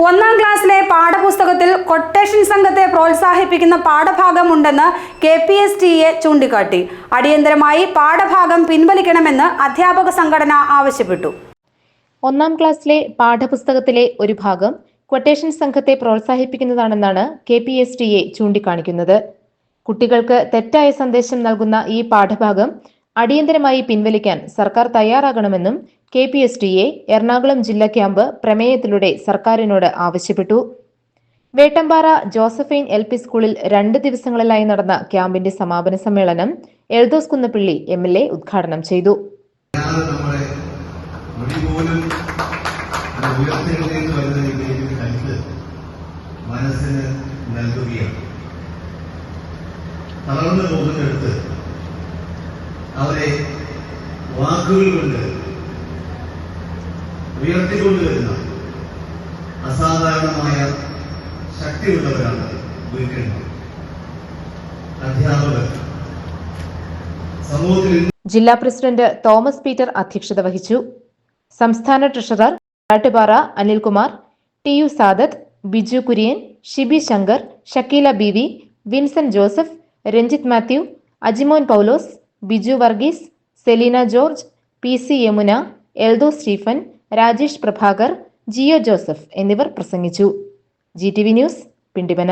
ഒന്നാം ക്ലാസ്സിലെ പാഠപുസ്തകത്തിൽ കൊട്ടേഷൻ സംഘത്തെ പ്രോത്സാഹിപ്പിക്കുന്ന പാഠഭാഗമുണ്ടെന്ന് KPSTA ചൂണ്ടിക്കാട്ടി. അടിയന്തരമായി പാഠഭാഗം പിൻവലിക്കണമെന്ന് അധ്യാപക സംഘടന ആവശ്യപ്പെട്ടു. ഒന്നാം ക്ലാസ്സിലെ പാഠപുസ്തകത്തിലെ ഒരു ഭാഗം ക്വട്ടേഷൻ സംഘത്തെ പ്രോത്സാഹിപ്പിക്കുന്നതാണെന്നാണ് KPSTA ചൂണ്ടിക്കാണിക്കുന്നത്. കുട്ടികൾക്ക് തെറ്റായ സന്ദേശം നൽകുന്ന ഈ പാഠഭാഗം അടിയന്തരമായി പിൻവലിക്കാൻ സർക്കാർ തയ്യാറാകണമെന്നും KPSTA എറണാകുളം ജില്ലാ ക്യാമ്പ് പ്രമേയത്തിലൂടെ സർക്കാരിനോട് ആവശ്യപ്പെട്ടു. വേട്ടമ്പാറ ജോസഫൈൻ LP സ്കൂളിൽ 2 ദിവസങ്ങളിലായി നടന്ന ക്യാമ്പിന്റെ സമാപന സമ്മേളനം എൽദോസ് കുന്നപ്പിള്ളി MLA ഉദ്ഘാടനം ചെയ്തു. അവരെ വാക്കുകൾ കൊണ്ട് ഉയർത്തിക്കൊണ്ടുവരുന്ന അസാധാരണമായ ശക്തിയുള്ളവരാണ് ഗുരുക്കന്മാർ, അധ്യാപകർ. സമൂഹത്തിൽ ജില്ലാ പ്രസിഡന്റ് തോമസ് പീറ്റർ അധ്യക്ഷത വഹിച്ചു. സംസ്ഥാന treasurer Kattuppara Anilkumar, TU Sadath, Biju Kurian, Shibi Shankar, Shakeela BV, Vincent Joseph, Ranjith Mathew, Ajimon Paulose, Biju Varghese, Selina George, PC Yamuna, Eldho Stephen, Rajesh Prabhakar, Jio Joseph എന്നിവർ പ്രസംഗിച്ചു. GTV news, Pindimana.